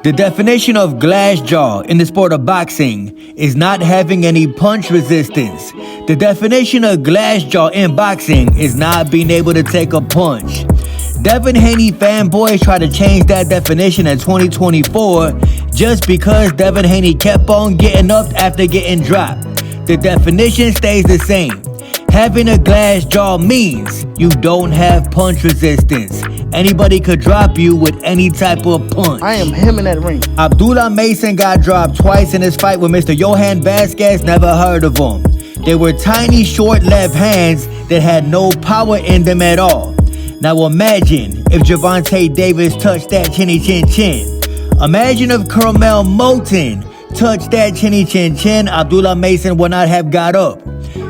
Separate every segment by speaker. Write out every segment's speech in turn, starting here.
Speaker 1: The definition of glass jaw in the sport of boxing is not having any punch resistance. The definition of glass jaw in boxing is not being able to take a punch. Devin Haney fanboys try to change that definition in 2024 just because Devin Haney kept on getting up after getting dropped. The definition stays the same. Having a glass jaw means you don't have punch resistance. Anybody could drop you with any type of punch.
Speaker 2: I am him in that ring.
Speaker 1: Abdullah Mason got dropped twice in his fight with Mr. Johan Vasquez. Never heard of him. They were tiny, short left hands that had no power in them at all. Now imagine if Gervonta Davis touched that chinny chin chin. Imagine if Carmel Moulton touched that chinny chin chin. Abdullah Mason would not have got up.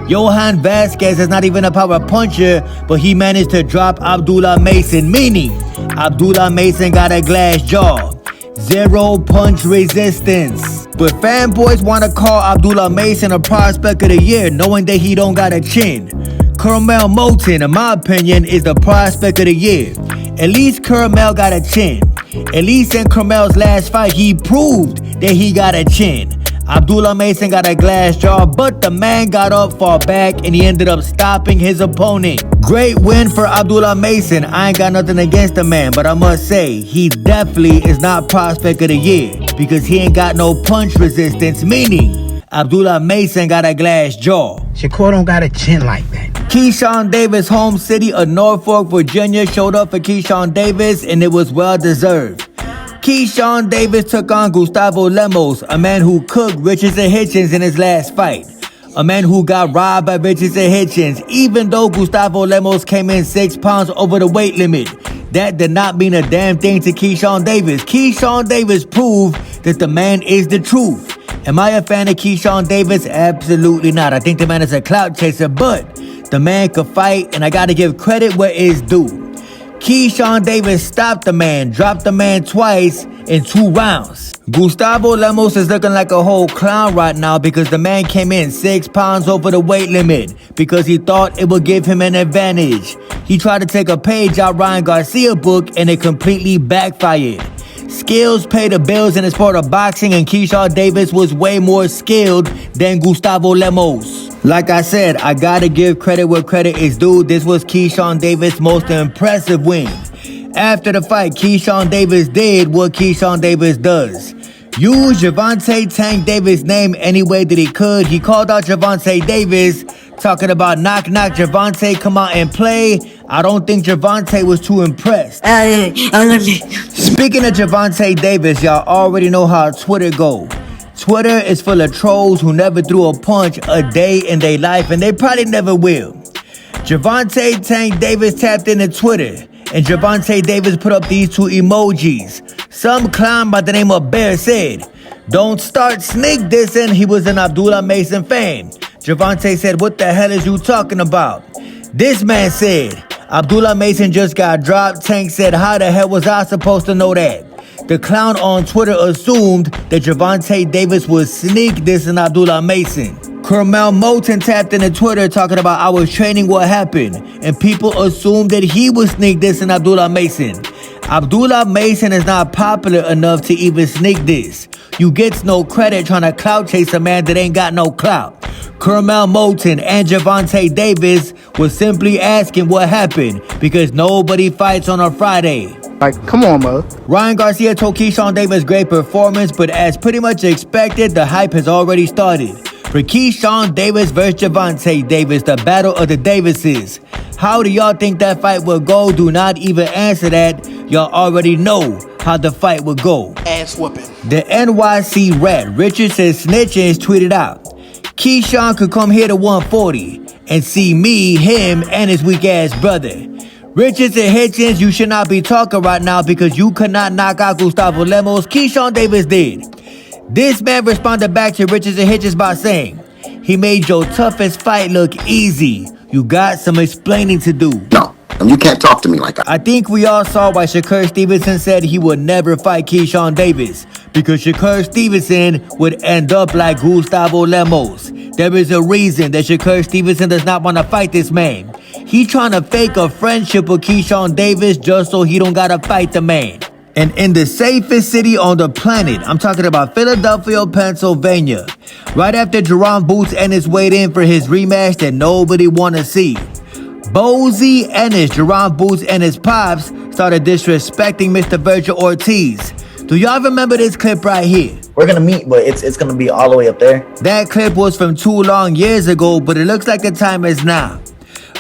Speaker 1: Johan Vasquez is not even a power puncher, but he managed to drop Abdullah Mason, meaning Abdullah Mason got a glass jaw. Zero punch resistance. But fanboys want to call Abdullah Mason a prospect of the year, knowing that he don't got a chin. Carmel Moulton, in my opinion, is the prospect of the year. At least Carmel got a chin. At least in Carmel's last fight, he proved that he got a chin. Abdullah Mason got a glass jaw, but the man got up, fought back, and he ended up stopping his opponent. Great win for Abdullah Mason. I ain't got nothing against the man, but I must say, he definitely is not prospect of the year because he ain't got no punch resistance, meaning Abdullah Mason got a glass jaw.
Speaker 2: Shakur don't got a chin like that.
Speaker 1: Keyshawn Davis' home city of Norfolk, Virginia showed up for Keyshawn Davis, and it was well deserved. Keyshawn Davis took on Gustavo Lemos, a man who cooked Richardson Hitchins in his last fight. A man who got robbed by Richardson Hitchins, even though Gustavo Lemos came in 6 pounds over the weight limit. That did not mean a damn thing to Keyshawn Davis. Keyshawn Davis proved that the man is the truth. Am I a fan of Keyshawn Davis? Absolutely not. I think the man is a clout chaser, but the man could fight, and I gotta give credit where it's due. Keyshawn Davis stopped the man, dropped the man twice in 2 rounds. Gustavo Lemos is looking like a whole clown right now because the man came in 6 pounds over the weight limit because he thought it would give him an advantage. He tried to take a page out Ryan Garcia's book and it completely backfired. Skills pay the bills in the sport of boxing, and Keyshawn Davis was way more skilled than Gustavo Lemos. Like I said, I gotta give credit where credit is due. This was Keyshawn Davis' most impressive win. After the fight, Keyshawn Davis did what Keyshawn Davis does. Use Gervonta Tank Davis' name any way that he could. He called out Gervonta Davis, talking about knock Gervonta, come out and play. I don't think Gervonta was too impressed. Speaking of Gervonta Davis, y'all already know how Twitter go. Twitter is full of trolls who never threw a punch a day in their life, and they probably never will. Gervonta Tank Davis tapped into Twitter, and Gervonta Davis put up these 2 emojis. Some clown by the name of Bear said, "Don't start sneak dissing." He was an Abdullah Mason fan. Gervonta said, "What the hell is you talking about?" This man said, "Abdullah Mason just got dropped." Tank said, "How the hell was I supposed to know that?" The clown on Twitter assumed that Gervonta Davis was sneak dissing Abdullah Mason. Carmel Moulton tapped into Twitter talking about, "I was training, what happened?" And people assumed that he was sneak dissing Abdullah Mason. Abdullah Mason is not popular enough to even sneak diss. You gets no credit trying to clout chase a man that ain't got no clout. Carmel Moulton and Gervonta Davis was simply asking what happened because nobody fights on a Friday.
Speaker 2: Like, come on, mother.
Speaker 1: Ryan Garcia told Keyshawn Davis great performance, but as pretty much expected, the hype has already started. For Keyshawn Davis versus Gervonta Davis, the battle of the Davises. How do y'all think that fight will go? Do not even answer that. Y'all already know how the fight will go.
Speaker 2: Ass whooping.
Speaker 1: The NYC rat, Richardson Hitchins, tweeted out, "Keyshawn could come here to 140 and see me, him, and his weak ass brother. Richardson Hitchins, you should not be talking right now because you could not knock out Gustavo Lemos. Keyshawn Davis did." This man responded back to Richardson Hitchins by saying, "He made your toughest fight look easy. You got some explaining to do."
Speaker 3: No, and you can't talk to me like that.
Speaker 1: I think we all saw why Shakur Stevenson said he would never fight Keyshawn Davis, because Shakur Stevenson would end up like Gustavo Lemos. There is a reason that Shakur Stevenson does not want to fight this man. He trying to fake a friendship with Keyshawn Davis just so he don't gotta fight the man. And in the safest city on the planet, I'm talking about Philadelphia, Pennsylvania. Right after Jaron Boots Ennis weighed in for his rematch that nobody want to see, Boxeo Ennis, Jaron Boots Ennis' pops, started disrespecting Mr. Virgil Ortiz. Do y'all remember this clip right here?
Speaker 4: We're gonna meet, but it's gonna be all the way up there.
Speaker 1: That clip was from 2 long years ago, but it looks like the time is now.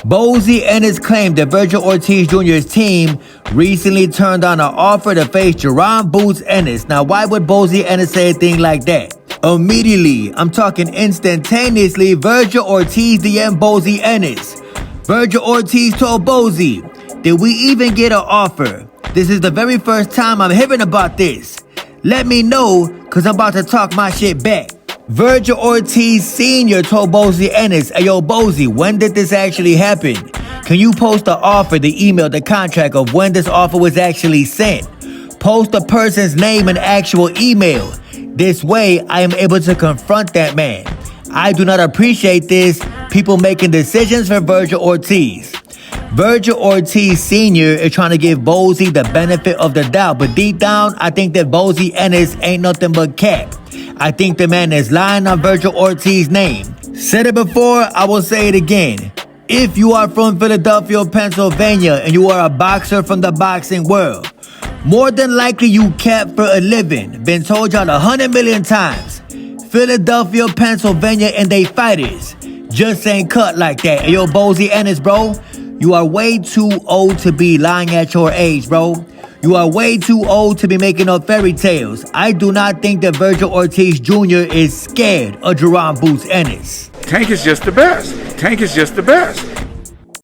Speaker 1: Boxeo Ennis claimed that Virgil Ortiz Jr.'s team recently turned on an offer to face Jaron Boots Ennis. Now, why would Boxeo Ennis say a thing like that? Immediately, I'm talking instantaneously, Virgil Ortiz DM'd Boxeo Ennis. Virgil Ortiz told Boxeo, "Did we even get an offer? This is the very first time I'm hearing about this. Let me know, cause I'm about to talk my shit back." Virgil Ortiz Sr. told Boxeo Ennis, "Hey yo, Boxeo, when did this actually happen? Can you post the offer, the email, the contract of when this offer was actually sent? Post the person's name and actual email. This way, I am able to confront that man. I do not appreciate this, people making decisions for Virgil Ortiz." Virgil Ortiz Sr. is trying to give Boxeo the benefit of the doubt, but deep down, I think that Boxeo Ennis ain't nothing but cap. I think the man is lying on Virgil Ortiz's name. Said it before, I will say it again. If you are from Philadelphia, Pennsylvania, and you are a boxer from the boxing world, more than likely you cap for a living. Been told y'all 100 million times. Philadelphia, Pennsylvania, and they fighters just ain't cut like that. Hey, yo, Boxeo Ennis, bro, you are way too old to be lying at your age, bro. You are way too old to be making up fairy tales. I do not think that Virgil Ortiz Jr. is scared of Jaron Boots Ennis.
Speaker 5: Tank is just the best. Tank is just the best.